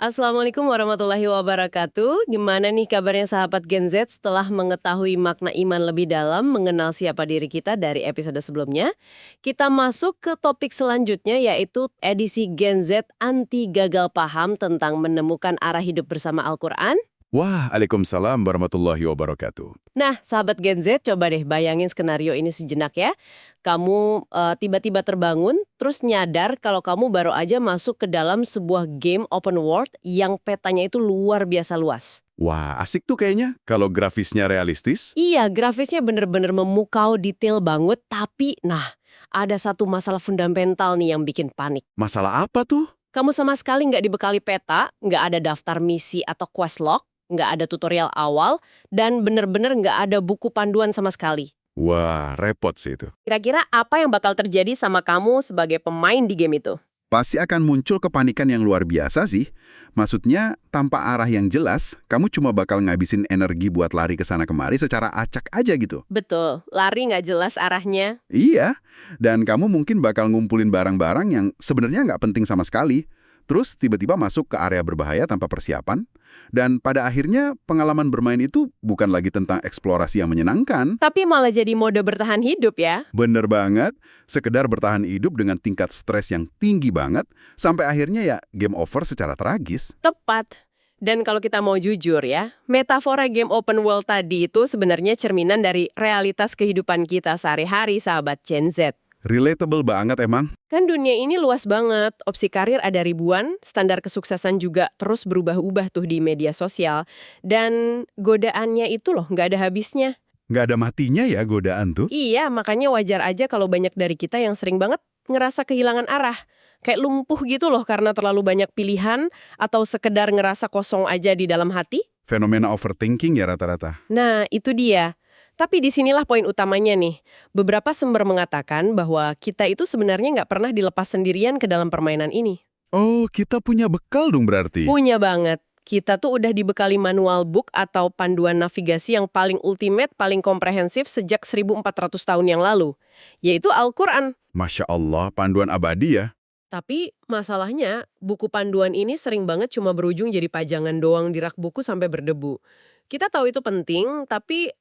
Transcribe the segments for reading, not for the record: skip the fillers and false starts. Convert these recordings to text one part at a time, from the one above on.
Assalamualaikum warahmatullahi wabarakatuh. Gimana nih kabarnya sahabat Gen Z setelah mengetahui makna iman lebih dalam mengenal siapa diri kita dari episode sebelumnya? Kita masuk ke topik selanjutnya yaitu edisi Gen Z anti gagal paham tentang menemukan arah hidup bersama Al-Quran. Waalaikumsalam warahmatullahi wabarakatuh. Nah, sahabat Gen Z, coba deh bayangin skenario ini sejenak ya. Kamu tiba-tiba terbangun, terus nyadar kalau kamu baru aja masuk ke dalam sebuah game open world yang petanya itu luar biasa luas. Wah, asik tuh kayaknya kalau grafisnya realistis. Iya, grafisnya bener-bener memukau, detail banget, tapi ada satu masalah fundamental nih yang bikin panik. Masalah apa tuh? Kamu sama sekali nggak dibekali peta, nggak ada daftar misi atau quest log, nggak ada tutorial awal, dan bener-bener nggak ada buku panduan sama sekali. Wah, repot sih itu. Kira-kira apa yang bakal terjadi sama kamu sebagai pemain di game itu? Pasti akan muncul kepanikan yang luar biasa sih. Maksudnya, tanpa arah yang jelas, kamu cuma bakal ngabisin energi buat lari ke sana kemari secara acak aja gitu. Betul, lari nggak jelas arahnya. Iya, dan kamu mungkin bakal ngumpulin barang-barang yang sebenarnya nggak penting sama sekali. Terus tiba-tiba masuk ke area berbahaya tanpa persiapan. Dan pada akhirnya pengalaman bermain itu bukan lagi tentang eksplorasi yang menyenangkan. Tapi malah jadi mode bertahan hidup ya. Bener banget, sekedar bertahan hidup dengan tingkat stres yang tinggi banget, sampai akhirnya ya game over secara tragis. Tepat. Dan kalau kita mau jujur ya, metafora game open world tadi itu sebenarnya cerminan dari realitas kehidupan kita sehari-hari sahabat Gen Z. Relatable banget emang. Kan dunia ini luas banget, opsi karir ada ribuan, standar kesuksesan juga terus berubah-ubah tuh di media sosial. Dan godaannya itu loh, nggak ada habisnya. Nggak ada matinya ya godaan tuh. Iya, makanya wajar aja kalau banyak dari kita yang sering banget ngerasa kehilangan arah. Kayak lumpuh gitu loh karena terlalu banyak pilihan atau sekedar ngerasa kosong aja di dalam hati. Fenomena overthinking ya rata-rata. Nah, itu dia. Tapi disinilah poin utamanya nih. Beberapa sumber mengatakan bahwa kita itu sebenarnya nggak pernah dilepas sendirian ke dalam permainan ini. Oh, kita punya bekal dong berarti. Punya banget. Kita tuh udah dibekali manual book atau panduan navigasi yang paling ultimate, paling komprehensif sejak 1400 tahun yang lalu. Yaitu Al-Quran. Masya Allah, panduan abadi ya. Tapi masalahnya, buku panduan ini sering banget cuma berujung jadi pajangan doang di rak buku sampai berdebu. Kita tahu itu penting, tapi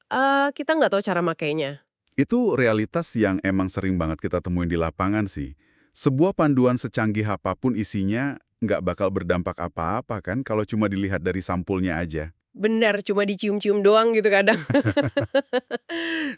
kita nggak tahu cara makainya. Itu realitas yang emang sering banget kita temuin di lapangan sih. Sebuah panduan secanggih apapun isinya nggak bakal berdampak apa-apa kan kalau cuma dilihat dari sampulnya aja. Benar, cuma dicium-cium doang gitu kadang.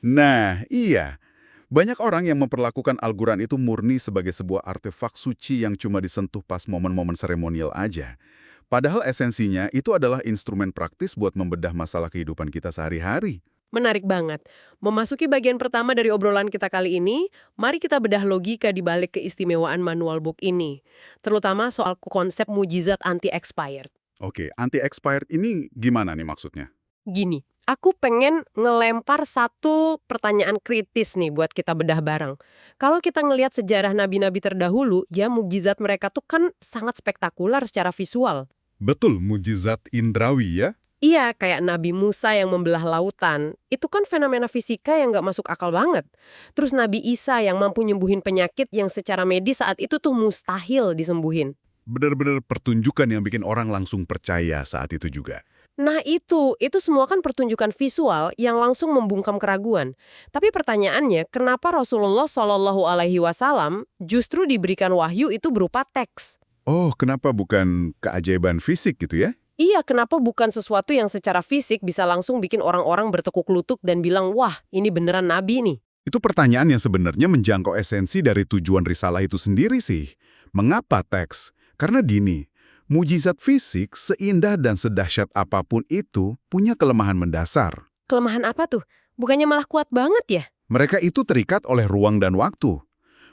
Nah, iya. Banyak orang yang memperlakukan Al-Quran itu murni sebagai sebuah artefak suci yang cuma disentuh pas momen-momen seremonial aja. Padahal esensinya itu adalah instrumen praktis buat membedah masalah kehidupan kita sehari-hari. Menarik banget. Memasuki bagian pertama dari obrolan kita kali ini, mari kita bedah logika di balik keistimewaan manual book ini. Terutama soal konsep mujizat anti-expired. Oke, anti-expired ini gimana nih maksudnya? Gini, aku pengen ngelempar satu pertanyaan kritis nih buat kita bedah bareng. Kalau kita ngelihat sejarah nabi-nabi terdahulu, ya mujizat mereka tuh kan sangat spektakuler secara visual. Betul, mujizat indrawi ya? Iya, kayak Nabi Musa yang membelah lautan. Itu kan fenomena fisika yang nggak masuk akal banget. Terus Nabi Isa yang mampu nyembuhin penyakit yang secara medis saat itu tuh mustahil disembuhin. Benar-benar pertunjukan yang bikin orang langsung percaya saat itu juga. Nah itu semua kan pertunjukan visual yang langsung membungkam keraguan. Tapi pertanyaannya, kenapa Rasulullah Shallallahu Alaihi Wasallam justru diberikan wahyu itu berupa teks? Oh, kenapa bukan keajaiban fisik gitu ya? Iya, kenapa bukan sesuatu yang secara fisik bisa langsung bikin orang-orang bertekuk lutut dan bilang, wah ini beneran Nabi nih. Itu pertanyaan yang sebenarnya menjangkau esensi dari tujuan risalah itu sendiri sih. Mengapa teks? Karena gini, mujizat fisik seindah dan sedahsyat apapun itu punya kelemahan mendasar. Kelemahan apa tuh? Bukannya malah kuat banget ya? Mereka itu terikat oleh ruang dan waktu.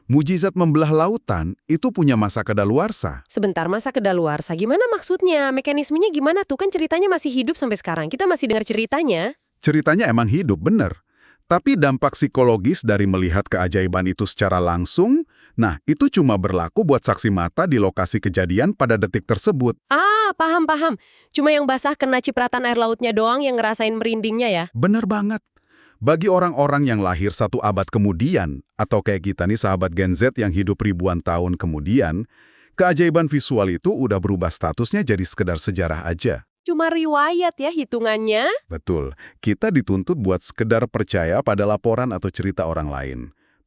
Mujizat membelah lautan itu punya masa kedaluarsa. Sebentar, masa kedaluarsa. Gimana maksudnya? Mekanismenya gimana tuh? Kan ceritanya masih hidup sampai sekarang. Kita masih dengar ceritanya. Ceritanya emang hidup, bener. Tapi dampak psikologis dari melihat keajaiban itu secara langsung, nah itu cuma berlaku buat saksi mata di lokasi kejadian pada detik tersebut. Ah, paham. Cuma yang basah kena cipratan air lautnya doang yang ngerasain merindingnya ya? Bener banget. Bagi orang-orang yang lahir 1 abad kemudian, atau kayak kita nih sahabat Gen Z yang hidup ribuan tahun kemudian, Keajaiban visual itu udah berubah statusnya jadi sekedar sejarah aja. Cuma riwayat ya hitungannya. Betul, kita dituntut buat sekedar percaya pada laporan atau cerita orang lain.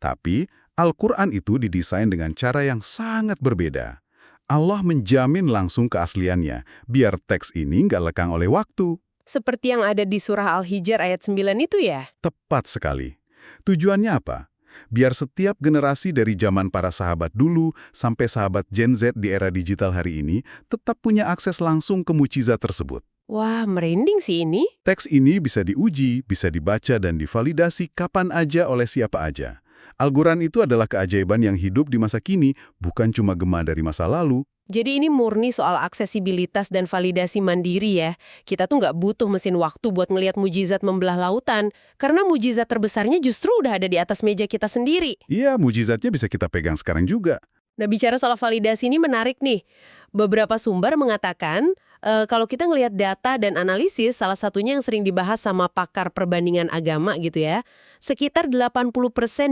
Tapi, Al-Quran itu didesain dengan cara yang sangat berbeda. Allah menjamin langsung keasliannya, biar teks ini nggak lekang oleh waktu. Seperti yang ada di surah Al-Hijr ayat 9 itu ya? Tepat sekali. Tujuannya apa? Biar setiap generasi dari zaman para sahabat dulu sampai sahabat Gen Z di era digital hari ini tetap punya akses langsung ke mukjizat tersebut. Wah, merinding sih ini. Teks ini bisa diuji, bisa dibaca dan divalidasi kapan aja oleh siapa aja. Al-Quran itu adalah keajaiban yang hidup di masa kini, bukan cuma gema dari masa lalu. Jadi ini murni soal aksesibilitas dan validasi mandiri ya. Kita tuh nggak butuh mesin waktu buat ngelihat mujizat membelah lautan. Karena mujizat terbesarnya justru udah ada di atas meja kita sendiri. Iya, mujizatnya bisa kita pegang sekarang juga. Nah, bicara soal validasi ini menarik nih. Beberapa sumber mengatakan, kalau kita ngelihat data dan analisis, salah satunya yang sering dibahas sama pakar perbandingan agama gitu ya, sekitar 80%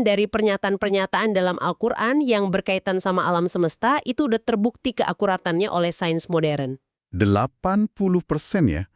dari pernyataan-pernyataan dalam Al-Quran yang berkaitan sama alam semesta itu udah terbukti keakuratannya oleh sains modern. 80% ya?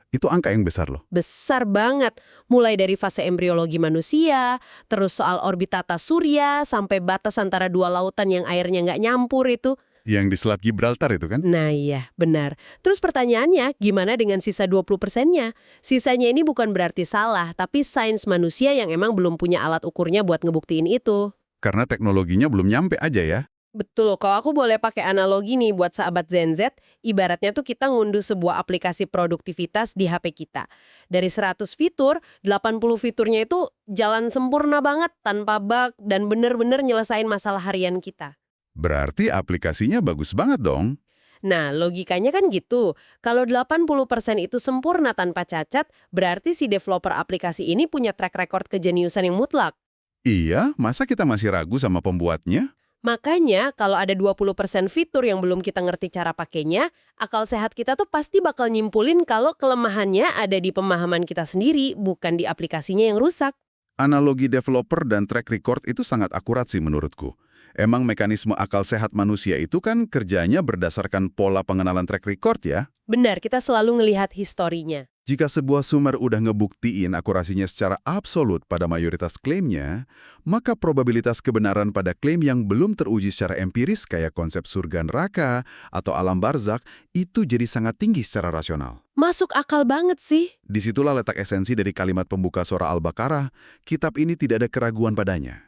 Itu angka yang besar loh. Besar banget. Mulai dari fase embriologi manusia, terus soal orbit tata surya, sampai batas antara dua lautan yang airnya nggak nyampur itu. Yang di Selat Gibraltar itu kan? Nah iya, benar. Terus pertanyaannya, gimana dengan sisa 20%-nya? Sisanya ini bukan berarti salah, tapi sains manusia yang emang belum punya alat ukurnya buat ngebuktiin itu. Karena teknologinya belum nyampe aja ya. Betul, kalau aku boleh pakai analogi nih buat sahabat Gen Z, ibaratnya tuh kita ngunduh sebuah aplikasi produktivitas di HP kita. Dari 100 fitur, 80 fiturnya itu jalan sempurna banget, tanpa bug, dan bener-bener nyelesain masalah harian kita. Berarti aplikasinya bagus banget dong. Nah, logikanya kan gitu. Kalau 80% itu sempurna tanpa cacat, berarti si developer aplikasi ini punya track record kejeniusan yang mutlak. Iya, masa kita masih ragu sama pembuatnya? Makanya, kalau ada 20% fitur yang belum kita ngerti cara pakainya, akal sehat kita tuh pasti bakal nyimpulin kalau kelemahannya ada di pemahaman kita sendiri, bukan di aplikasinya yang rusak. Analogi developer dan track record itu sangat akurat sih menurutku. Emang mekanisme akal sehat manusia itu kan kerjanya berdasarkan pola pengenalan track record ya? Benar, kita selalu ngelihat historinya. Jika sebuah sumber udah ngebuktiin akurasinya secara absolut pada mayoritas klaimnya, maka probabilitas kebenaran pada klaim yang belum teruji secara empiris kayak konsep surga neraka atau alam barzak itu jadi sangat tinggi secara rasional. Masuk akal banget sih. Disitulah letak esensi dari kalimat pembuka surah Al-Baqarah, kitab ini tidak ada keraguan padanya.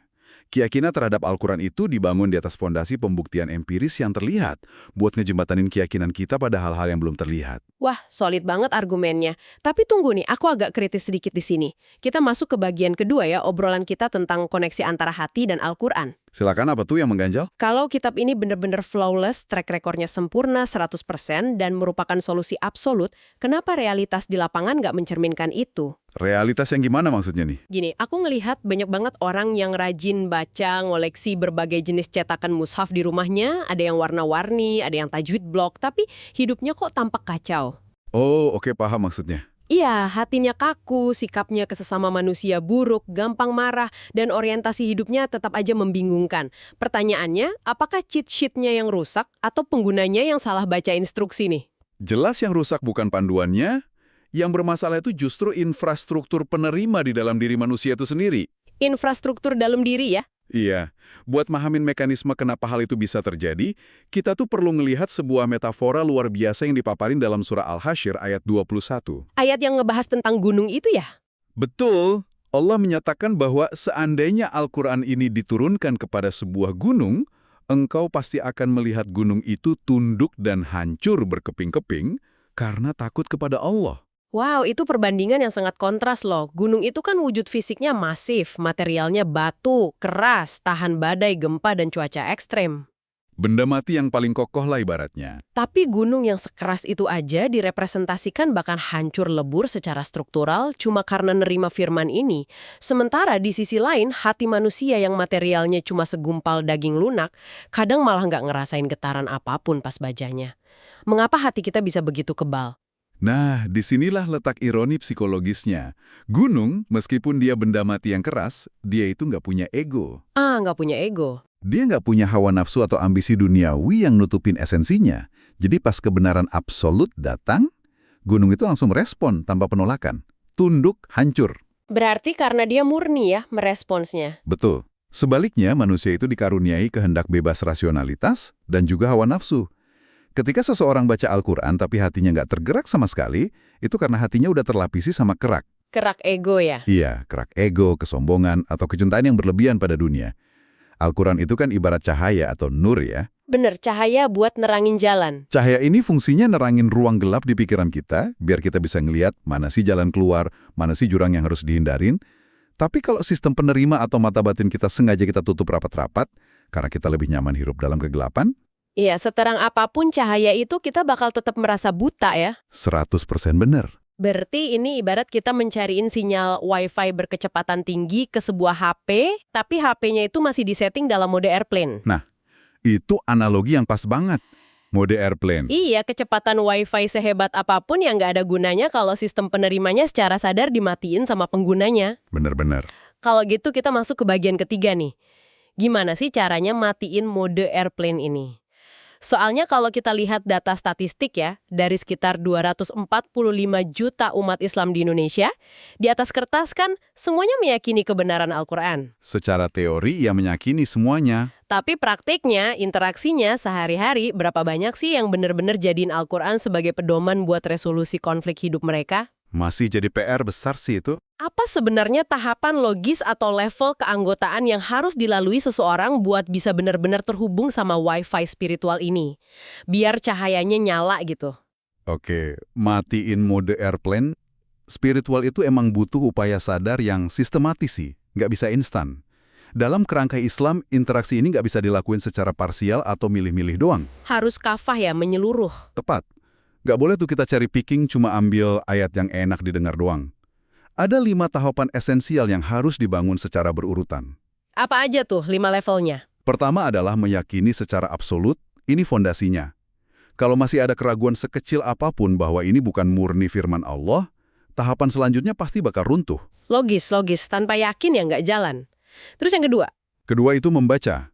Keyakinan terhadap Al-Quran itu dibangun di atas fondasi pembuktian empiris yang terlihat buat ngejembatanin keyakinan kita pada hal-hal yang belum terlihat. Wah, solid banget argumennya. Tapi tunggu nih, aku agak kritis sedikit di sini. Kita masuk ke bagian kedua ya, obrolan kita tentang koneksi antara hati dan Al-Quran. Silakan, apa tuh yang mengganjal? Kalau kitab ini benar-benar flawless, track recordnya sempurna 100% dan merupakan solusi absolut, kenapa realitas di lapangan nggak mencerminkan itu? Realitas yang gimana maksudnya nih? Gini, aku ngelihat banyak banget orang yang rajin baca, ngoleksi berbagai jenis cetakan mushaf di rumahnya, ada yang warna-warni, ada yang tajwid block, tapi hidupnya kok tampak kacau. Oh, oke, paham maksudnya. Iya, hatinya kaku, sikapnya ke sesama manusia buruk, gampang marah, dan orientasi hidupnya tetap aja membingungkan. Pertanyaannya, apakah cheat sheet-nya yang rusak atau penggunanya yang salah baca instruksi nih? Jelas yang rusak bukan panduannya, yang bermasalah itu justru infrastruktur penerima di dalam diri manusia itu sendiri. Infrastruktur dalam diri ya? Iya, buat mahamin mekanisme kenapa hal itu bisa terjadi, kita tuh perlu ngelihat sebuah metafora luar biasa yang dipaparin dalam surah Al-Hasyr ayat 21. Ayat yang ngebahas tentang gunung itu ya? Betul, Allah menyatakan bahwa seandainya Al-Quran ini diturunkan kepada sebuah gunung, engkau pasti akan melihat gunung itu tunduk dan hancur berkeping-keping karena takut kepada Allah. Wow, itu perbandingan yang sangat kontras loh. Gunung itu kan wujud fisiknya masif, materialnya batu, keras, tahan badai, gempa, dan cuaca ekstrem. Benda mati yang paling kokoh lah ibaratnya. Tapi gunung yang sekeras itu aja direpresentasikan bahkan hancur lebur secara struktural cuma karena nerima firman ini. Sementara di sisi lain, hati manusia yang materialnya cuma segumpal daging lunak, kadang malah nggak ngerasain getaran apapun pas bacanya. Mengapa hati kita bisa begitu kebal? Nah, disinilah letak ironi psikologisnya. Gunung, meskipun dia benda mati yang keras, dia itu nggak punya ego. Ah, nggak punya ego. Dia nggak punya hawa nafsu atau ambisi duniawi yang nutupin esensinya. Jadi pas kebenaran absolut datang, gunung itu langsung merespon tanpa penolakan. Tunduk, hancur. Berarti karena dia murni ya meresponsnya. Betul. Sebaliknya, manusia itu dikaruniai kehendak bebas rasionalitas dan juga hawa nafsu. Ketika seseorang baca Al-Quran tapi hatinya nggak tergerak sama sekali, itu karena hatinya udah terlapisi sama kerak. Kerak ego ya? Iya, kerak ego, kesombongan, atau kecintaan yang berlebihan pada dunia. Al-Quran itu kan ibarat cahaya atau nur ya. Bener, cahaya buat nerangin jalan. Cahaya ini fungsinya nerangin ruang gelap di pikiran kita, biar kita bisa ngelihat mana sih jalan keluar, mana sih jurang yang harus dihindarin. Tapi kalau sistem penerima atau mata batin kita sengaja kita tutup rapat-rapat, karena kita lebih nyaman hidup dalam kegelapan, Iya, seterang apapun cahaya itu kita bakal tetap merasa buta ya. 100% benar. Berarti ini ibarat kita mencariin sinyal Wi-Fi berkecepatan tinggi ke sebuah HP, tapi HP-nya itu masih disetting dalam mode airplane. Itu analogi yang pas banget. Mode airplane. Iya, kecepatan Wi-Fi sehebat apapun yang nggak ada gunanya kalau sistem penerimanya secara sadar dimatiin sama penggunanya. Benar-benar. Kalau gitu kita masuk ke bagian ketiga nih. Gimana sih caranya matiin mode airplane ini? Soalnya kalau kita lihat data statistik ya, dari sekitar 245 juta umat Islam di Indonesia, di atas kertas kan semuanya meyakini kebenaran Al-Quran. Secara teori ia meyakini semuanya. Tapi praktiknya, interaksinya sehari-hari, berapa banyak sih yang benar-benar jadiin Al-Quran sebagai pedoman buat resolusi konflik hidup mereka? Masih jadi PR besar sih itu. Apa sebenarnya tahapan logis atau level keanggotaan yang harus dilalui seseorang buat bisa benar-benar terhubung sama Wi-Fi spiritual ini? Biar cahayanya nyala gitu. Oke, matiin mode airplane. Spiritual itu emang butuh upaya sadar yang sistematis sih, nggak bisa instan. Dalam kerangka Islam, interaksi ini nggak bisa dilakuin secara parsial atau milih-milih doang. Harus kafah ya, menyeluruh. Tepat. Nggak boleh tuh kita cari picking cuma ambil ayat yang enak didengar doang. Ada 5 tahapan esensial yang harus dibangun secara berurutan. Apa aja tuh 5 levelnya? Pertama adalah meyakini secara absolut, ini fondasinya. Kalau masih ada keraguan sekecil apapun bahwa ini bukan murni firman Allah, tahapan selanjutnya pasti bakal runtuh. Logis. Tanpa yakin ya nggak jalan. Terus yang kedua? Kedua itu membaca.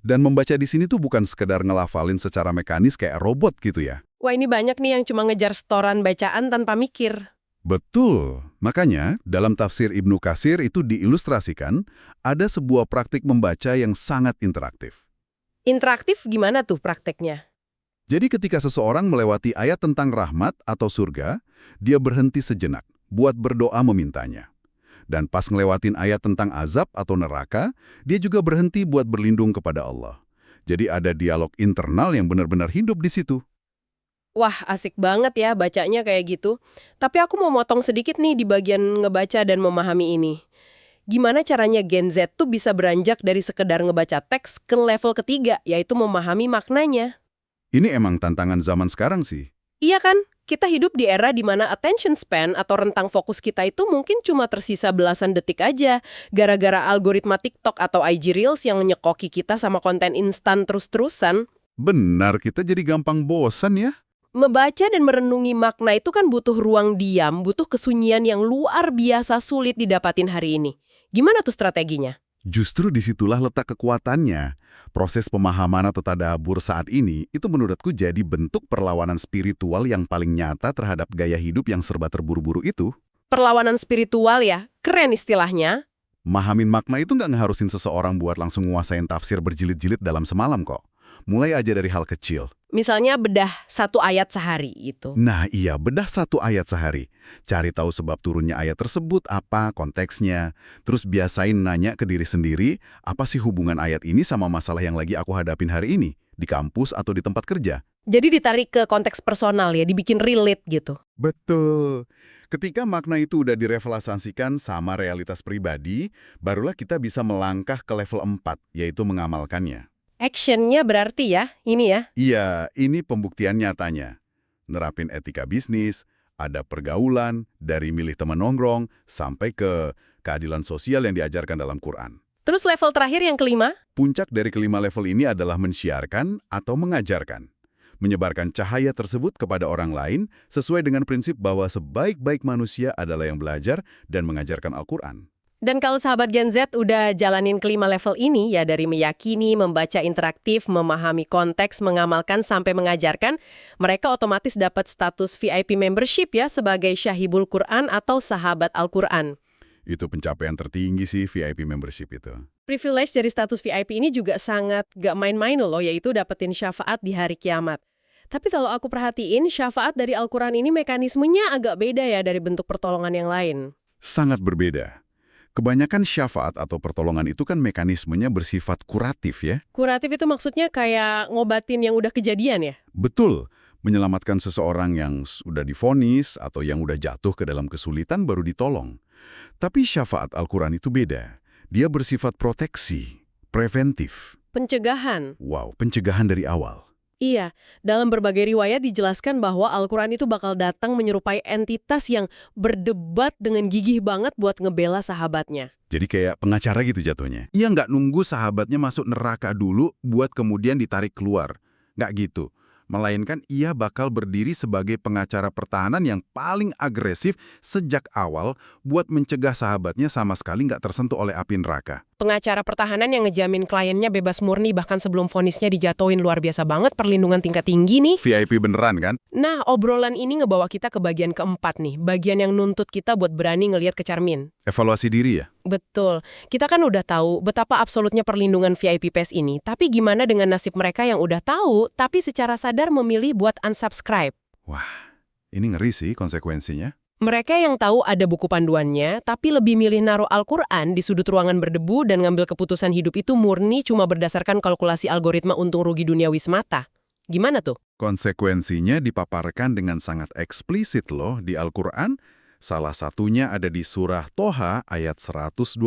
Dan membaca di sini tuh bukan sekedar ngelafalin secara mekanis kayak robot gitu ya. Wah, ini banyak nih yang cuma ngejar setoran bacaan tanpa mikir. Betul. Makanya, dalam tafsir Ibnu Katsir itu diilustrasikan, ada sebuah praktik membaca yang sangat interaktif. Interaktif gimana tuh prakteknya? Jadi ketika seseorang melewati ayat tentang rahmat atau surga, dia berhenti sejenak buat berdoa memintanya. Dan pas ngelewatin ayat tentang azab atau neraka, dia juga berhenti buat berlindung kepada Allah. Jadi ada dialog internal yang benar-benar hidup di situ. Wah, asik banget ya bacanya kayak gitu. Tapi aku mau motong sedikit nih di bagian ngebaca dan memahami ini. Gimana caranya Gen Z tuh bisa beranjak dari sekedar ngebaca teks ke level ketiga, yaitu memahami maknanya? Ini emang tantangan zaman sekarang sih. Iya kan? Kita hidup di era di mana attention span atau rentang fokus kita itu mungkin cuma tersisa belasan detik aja, gara-gara algoritma TikTok atau IG Reels yang nyekoki kita sama konten instan terus-terusan. Benar, kita jadi gampang bosan ya. Membaca dan merenungi makna itu kan butuh ruang diam, butuh kesunyian yang luar biasa sulit didapatin hari ini. Gimana tuh strateginya? Justru disitulah letak kekuatannya. Proses pemahaman atau tadabbur saat ini itu menurutku jadi bentuk perlawanan spiritual yang paling nyata terhadap gaya hidup yang serba terburu-buru itu. Perlawanan spiritual ya, keren istilahnya. Mahamin makna itu nggak ngeharusin seseorang buat langsung nguasain tafsir berjilid-jilid dalam semalam kok. Mulai aja dari hal kecil. Misalnya bedah 1 ayat sehari gitu. Nah iya, bedah 1 ayat sehari. Cari tahu sebab turunnya ayat tersebut, apa konteksnya. Terus biasain nanya ke diri sendiri, apa sih hubungan ayat ini sama masalah yang lagi aku hadapin hari ini? Di kampus atau di tempat kerja? Jadi ditarik ke konteks personal ya, dibikin relate gitu. Betul. Ketika makna itu udah direalisasikan sama realitas pribadi, barulah kita bisa melangkah ke level 4, yaitu mengamalkannya. Actionnya berarti ya, ini ya. Iya, ini pembuktian nyatanya. Nerapin etika bisnis, ada pergaulan, dari milih teman nongkrong, sampai ke keadilan sosial yang diajarkan dalam Quran. Terus level terakhir yang kelima? Puncak dari kelima level ini adalah mensyiarkan atau mengajarkan. menyebarkan cahaya tersebut kepada orang lain sesuai dengan prinsip bahwa sebaik-baik manusia adalah yang belajar dan mengajarkan Al-Quran. Dan kalau sahabat Gen Z udah jalanin kelima level ini, ya dari meyakini, membaca interaktif, memahami konteks, mengamalkan, sampai mengajarkan, mereka otomatis dapat status VIP membership ya sebagai Syahibul Quran atau sahabat Al-Quran. Itu pencapaian tertinggi sih VIP membership itu. Privilege dari status VIP ini juga sangat gak main-main loh, yaitu dapetin syafaat di hari kiamat. Tapi kalau aku perhatiin, syafaat dari Al-Quran ini mekanismenya agak beda ya dari bentuk pertolongan yang lain. Sangat berbeda. Kebanyakan syafaat atau pertolongan itu kan mekanismenya bersifat kuratif ya. Kuratif itu maksudnya kayak ngobatin yang udah kejadian ya? Betul, menyelamatkan seseorang yang sudah divonis atau yang udah jatuh ke dalam kesulitan baru ditolong. Tapi syafaat Al-Quran itu beda. Dia bersifat proteksi, preventif. Pencegahan. Wow, pencegahan dari awal. Iya, dalam berbagai riwayat dijelaskan bahwa Al-Quran itu bakal datang menyerupai entitas yang berdebat dengan gigih banget buat ngebela sahabatnya. Jadi kayak pengacara gitu jatuhnya. Ia nggak nunggu sahabatnya masuk neraka dulu buat kemudian ditarik keluar. Nggak gitu. Melainkan ia bakal berdiri sebagai pengacara pertahanan yang paling agresif sejak awal buat mencegah sahabatnya sama sekali nggak tersentuh oleh api neraka. Pengacara pertahanan yang ngejamin kliennya bebas murni bahkan sebelum vonisnya dijatuhin, luar biasa banget, perlindungan tingkat tinggi nih. VIP beneran kan? Nah, obrolan ini ngebawa kita ke bagian keempat nih, bagian yang nuntut kita buat berani ngelihat ke cermin. Evaluasi diri ya? Betul. Kita kan udah tahu betapa absolutnya perlindungan VIP PES ini, tapi gimana dengan nasib mereka yang udah tahu, tapi secara sadar memilih buat unsubscribe? Wah, ini ngeri sih konsekuensinya. Mereka yang tahu ada buku panduannya, tapi lebih milih naruh Al-Quran di sudut ruangan berdebu dan ngambil keputusan hidup itu murni cuma berdasarkan kalkulasi algoritma untung rugi duniawi semata. Gimana tuh? Konsekuensinya dipaparkan dengan sangat eksplisit loh di Al-Quran. Salah satunya ada di surah Toha ayat 124.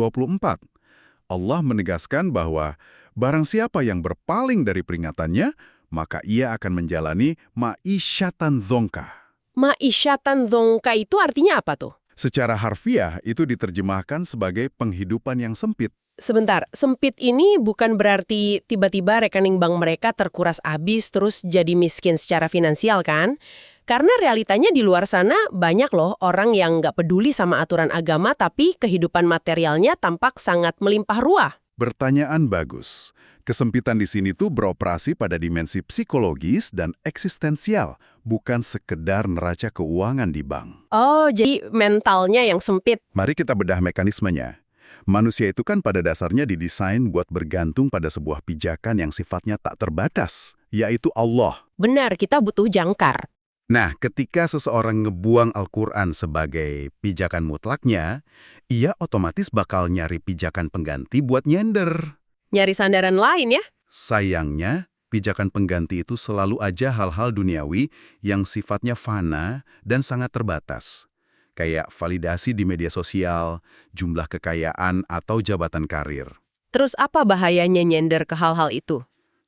Allah menegaskan bahwa barang siapa yang berpaling dari peringatannya, maka ia akan menjalani ma'isyatan dzongka. Ma'isyatan dzongka itu artinya apa tuh? Secara harfiah itu diterjemahkan sebagai penghidupan yang sempit. Sebentar, sempit ini bukan berarti tiba-tiba rekening bank mereka terkuras habis terus jadi miskin secara finansial kan? Karena realitanya di luar sana banyak loh orang yang nggak peduli sama aturan agama tapi kehidupan materialnya tampak sangat melimpah ruah. Pertanyaan bagus. Kesempitan di sini tuh beroperasi pada dimensi psikologis dan eksistensial, bukan sekedar neraca keuangan di bank. Oh, jadi mentalnya yang sempit. Mari kita bedah mekanismenya. Manusia itu kan pada dasarnya didesain buat bergantung pada sebuah pijakan yang sifatnya tak terbatas, yaitu Allah. Benar, kita butuh jangkar. Nah, ketika seseorang ngebuang Al-Quran sebagai pijakan mutlaknya, ia otomatis bakal nyari pijakan pengganti buat nyender. Nyari sandaran lain ya? Sayangnya, pijakan pengganti itu selalu aja hal-hal duniawi yang sifatnya fana dan sangat terbatas. Kayak validasi di media sosial, jumlah kekayaan, atau jabatan karir. Terus apa bahayanya nyender ke hal-hal itu?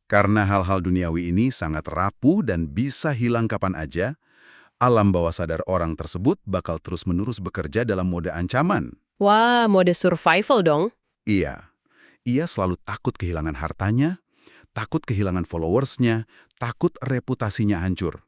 Karena hal-hal duniawi ini sangat rapuh dan bisa hilang kapan aja, alam bawah sadar orang tersebut bakal terus-menerus bekerja dalam mode ancaman. Wah, mode survival dong. Iya, ia selalu takut kehilangan hartanya, takut kehilangan followersnya, takut reputasinya hancur.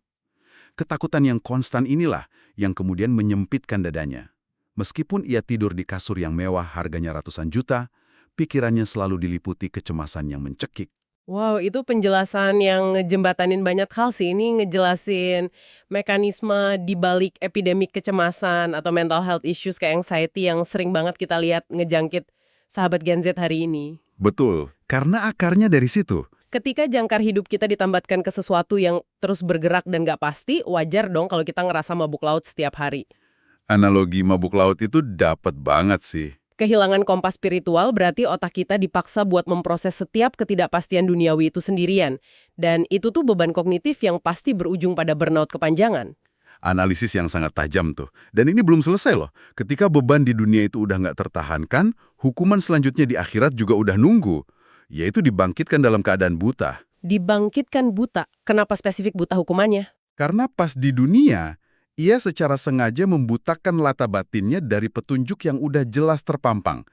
Ketakutan yang konstan inilah yang kemudian menyempitkan dadanya. Meskipun ia tidur di kasur yang mewah harganya ratusan juta, pikirannya selalu diliputi kecemasan yang mencekik. Wow, itu penjelasan yang ngejembatanin banyak hal sih. Ini ngejelasin mekanisme di balik epidemik kecemasan atau mental health issues kayak anxiety yang sering banget kita lihat ngejangkit sahabat Gen Z hari ini. Betul, karena akarnya dari situ. Ketika jangkar hidup kita ditambatkan ke sesuatu yang terus bergerak dan gak pasti, wajar dong kalau kita ngerasa mabuk laut setiap hari. Analogi mabuk laut itu dapat banget sih. Kehilangan kompas spiritual berarti otak kita dipaksa buat memproses setiap ketidakpastian duniawi itu sendirian. Dan itu tuh beban kognitif yang pasti berujung pada burnout kepanjangan. Analisis yang sangat tajam tuh. Dan ini belum selesai loh. Ketika beban di dunia itu udah nggak tertahankan, hukuman selanjutnya di akhirat juga udah nunggu. Yaitu dibangkitkan dalam keadaan buta. Dibangkitkan buta? Kenapa spesifik buta hukumannya? Karena pas di dunia, ia secara sengaja membutakan lata batinnya dari petunjuk yang udah jelas terpampang.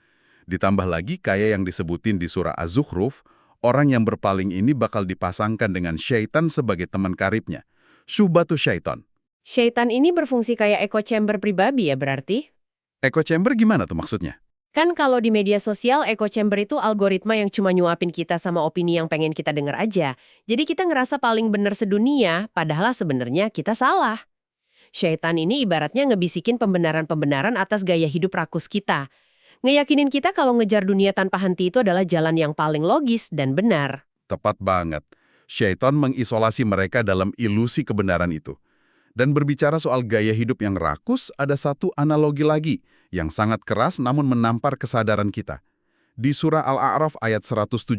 Ditambah lagi kayak yang disebutin di surah Az-Zukhruf, Orang yang berpaling ini bakal dipasangkan dengan syaitan sebagai teman karibnya. Syubhatu syaitan. Syaitan ini berfungsi kayak echo chamber pribadi ya berarti? Echo chamber gimana tuh maksudnya? Kan kalau di media sosial, echo chamber itu algoritma yang cuma nyuapin kita sama opini yang pengen kita denger aja. Jadi kita ngerasa paling bener sedunia, padahal sebenarnya kita salah. Syaitan ini ibaratnya ngebisikin pembenaran-pembenaran atas gaya hidup rakus kita. Ngeyakinin kita kalau ngejar dunia tanpa henti itu adalah jalan yang paling logis dan benar. Tepat banget. Syaitan mengisolasi mereka dalam ilusi kebenaran itu. Dan berbicara soal gaya hidup yang rakus, ada satu analogi lagi yang sangat keras namun menampar kesadaran kita. Di surah Al-A'raf ayat 176.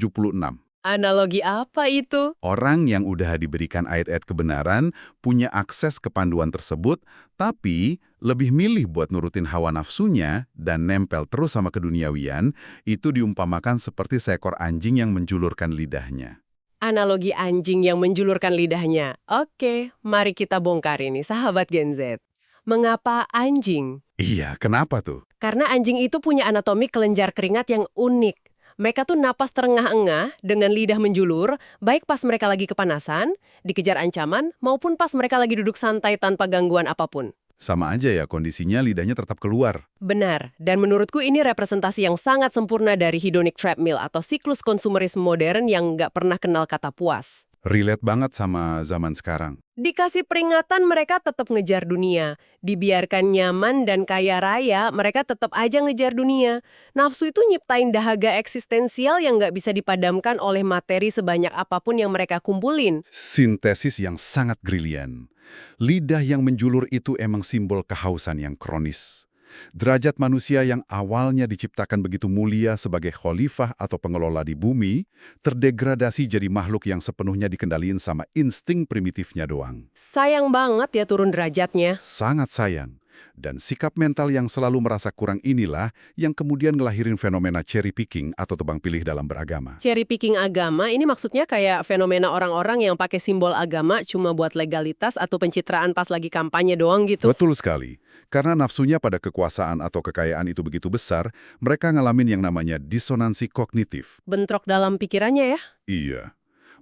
Analogi apa itu? Orang yang udah diberikan ayat-ayat kebenaran punya akses ke panduan tersebut, tapi lebih milih buat nurutin hawa nafsunya dan nempel terus sama keduniawian, itu diumpamakan seperti seekor anjing yang menjulurkan lidahnya. Analogi anjing yang menjulurkan lidahnya. Oke, mari kita bongkar ini, sahabat Gen Z. Mengapa anjing? Iya, kenapa tuh? Karena anjing itu punya anatomi kelenjar keringat yang unik. Mereka tuh napas terengah-engah dengan lidah menjulur, baik pas mereka lagi kepanasan, dikejar ancaman, maupun pas mereka lagi duduk santai tanpa gangguan apapun. Sama aja ya, kondisinya lidahnya tetap keluar. Benar, dan menurutku ini representasi yang sangat sempurna dari hedonic treadmill atau siklus konsumerisme modern yang nggak pernah kenal kata puas. Relate banget sama zaman sekarang. Dikasih peringatan mereka tetap ngejar dunia. Dibiarkan nyaman dan kaya raya, mereka tetap aja ngejar dunia. Nafsu itu nyiptain dahaga eksistensial yang nggak bisa dipadamkan oleh materi sebanyak apapun yang mereka kumpulin. Sintesis yang sangat brilian. Lidah yang menjulur itu emang simbol kehausan yang kronis. Derajat manusia yang awalnya diciptakan begitu mulia sebagai khalifah atau pengelola di bumi, terdegradasi jadi makhluk yang sepenuhnya dikendaliin sama insting primitifnya doang. Sayang banget ya turun derajatnya. Sangat sayang. Dan sikap mental yang selalu merasa kurang inilah yang kemudian ngelahirin fenomena cherry picking atau tebang pilih dalam beragama. Cherry picking agama ini maksudnya kayak fenomena orang-orang yang pakai simbol agama cuma buat legalitas atau pencitraan pas lagi kampanye doang gitu. Betul sekali. Karena nafsunya pada kekuasaan atau kekayaan itu begitu besar, mereka ngalamin yang namanya disonansi kognitif. Bentrok dalam pikirannya ya. Iya.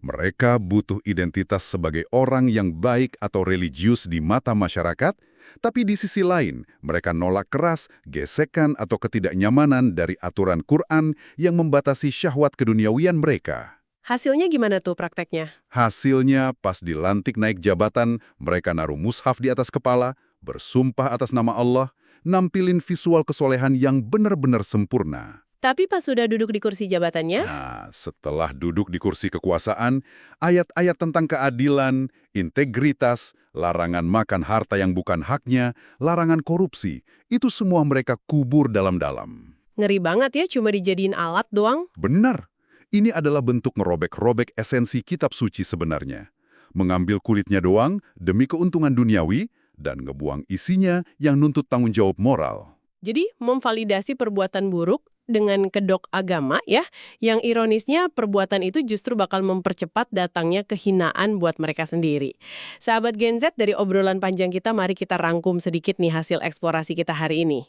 Mereka butuh identitas sebagai orang yang baik atau religius di mata masyarakat, tapi di sisi lain, mereka nolak keras, gesekan atau ketidaknyamanan dari aturan Quran yang membatasi syahwat keduniawian mereka. Hasilnya gimana tuh prakteknya? Hasilnya, pas dilantik naik jabatan, mereka naruh mushaf di atas kepala, bersumpah atas nama Allah, nampilin visual kesolehan yang benar-benar sempurna. Tapi pas sudah duduk di kursi jabatannya, Nah, setelah duduk di kursi kekuasaan, ayat-ayat tentang keadilan, integritas, larangan makan harta yang bukan haknya, larangan korupsi, itu semua mereka kubur dalam-dalam. ngeri banget ya cuma dijadiin alat doang. Benar, ini adalah bentuk ngerobek-robek esensi kitab suci sebenarnya. Mengambil kulitnya doang demi keuntungan duniawi dan ngebuang isinya yang nuntut tanggung jawab moral. Jadi memvalidasi perbuatan buruk dengan kedok agama ya, yang ironisnya perbuatan itu justru bakal mempercepat datangnya kehinaan buat mereka sendiri. Sahabat Gen Z, dari obrolan panjang kita, mari kita rangkum sedikit nih hasil eksplorasi kita hari ini.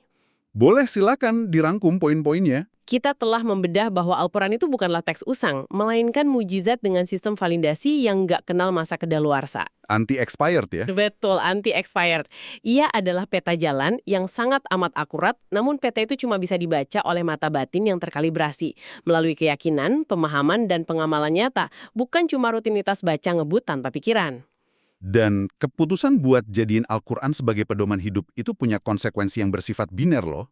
Boleh silakan dirangkum poin-poinnya. Kita telah membedah bahwa Al-Quran itu bukanlah teks usang, melainkan mujizat dengan sistem validasi yang nggak kenal masa kedaluarsa. Anti-expired ya. Betul, anti-expired. Ia adalah peta jalan yang sangat amat akurat, namun peta itu cuma bisa dibaca oleh mata batin yang terkalibrasi, melalui keyakinan, pemahaman, dan pengamalan nyata, bukan cuma rutinitas baca ngebut tanpa pikiran. Dan keputusan buat jadiin Al-Quran sebagai pedoman hidup itu punya konsekuensi yang bersifat biner loh.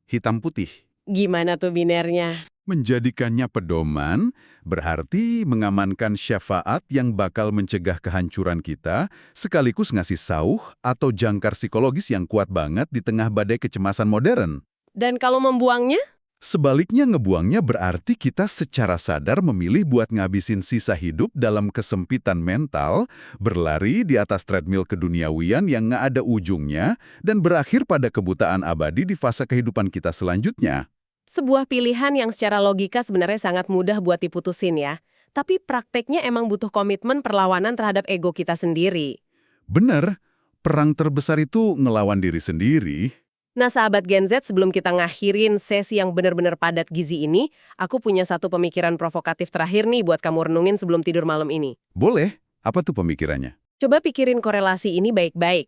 Hitam putih. Gimana tuh binernya? Menjadikannya pedoman berarti mengamankan syafaat yang bakal mencegah kehancuran kita, sekaligus ngasih sauh atau jangkar psikologis yang kuat banget di tengah badai kecemasan modern. Dan kalau membuangnya? Sebaliknya ngebuangnya berarti kita secara sadar memilih buat ngabisin sisa hidup dalam kesempitan mental, berlari di atas treadmill keduniawian yang nggak ada ujungnya, dan berakhir pada kebutaan abadi di fase kehidupan kita selanjutnya. Sebuah pilihan yang secara logika sebenarnya sangat mudah buat diputusin ya. Tapi prakteknya emang butuh komitmen perlawanan terhadap ego kita sendiri. Bener, perang terbesar itu ngelawan diri sendiri. Nah, sahabat Gen Z, sebelum kita ngakhirin sesi yang benar-benar padat gizi ini, aku punya satu pemikiran provokatif terakhir nih buat kamu renungin sebelum tidur malam ini. Boleh? Apa tuh pemikirannya? Coba pikirin korelasi ini baik-baik.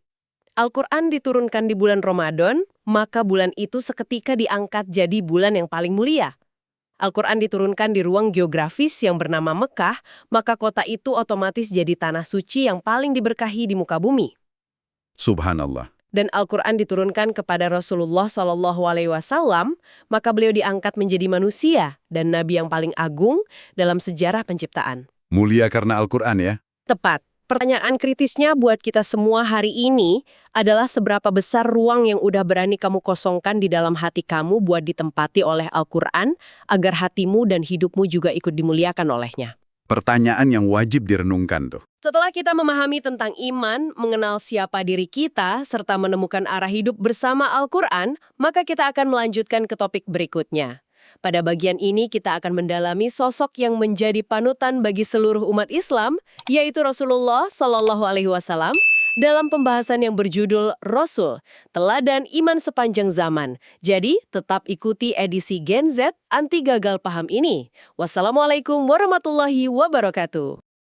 Al-Quran diturunkan di bulan Ramadan, maka bulan itu seketika diangkat jadi bulan yang paling mulia. Al-Quran diturunkan di ruang geografis yang bernama Mekah, maka kota itu otomatis jadi tanah suci yang paling diberkahi di muka bumi. Subhanallah. Dan Al-Quran diturunkan kepada Rasulullah SAW, maka beliau diangkat menjadi manusia dan nabi yang paling agung dalam sejarah penciptaan. Mulia karena Al-Quran ya? Tepat. Pertanyaan kritisnya buat kita semua hari ini adalah seberapa besar ruang yang udah berani kamu kosongkan di dalam hati kamu buat ditempati oleh Al-Quran agar hatimu dan hidupmu juga ikut dimuliakan olehnya. Pertanyaan yang wajib direnungkan tuh. Setelah kita memahami tentang iman, mengenal siapa diri kita, serta menemukan arah hidup bersama Al-Quran, maka kita akan melanjutkan ke topik berikutnya. Pada bagian ini kita akan mendalami sosok yang menjadi panutan bagi seluruh umat Islam, yaitu Rasulullah SAW, dalam pembahasan yang berjudul Rasul, Teladan Iman Sepanjang Zaman. Jadi, tetap ikuti edisi Gen Z Anti Gagal Paham ini. Wassalamualaikum warahmatullahi wabarakatuh.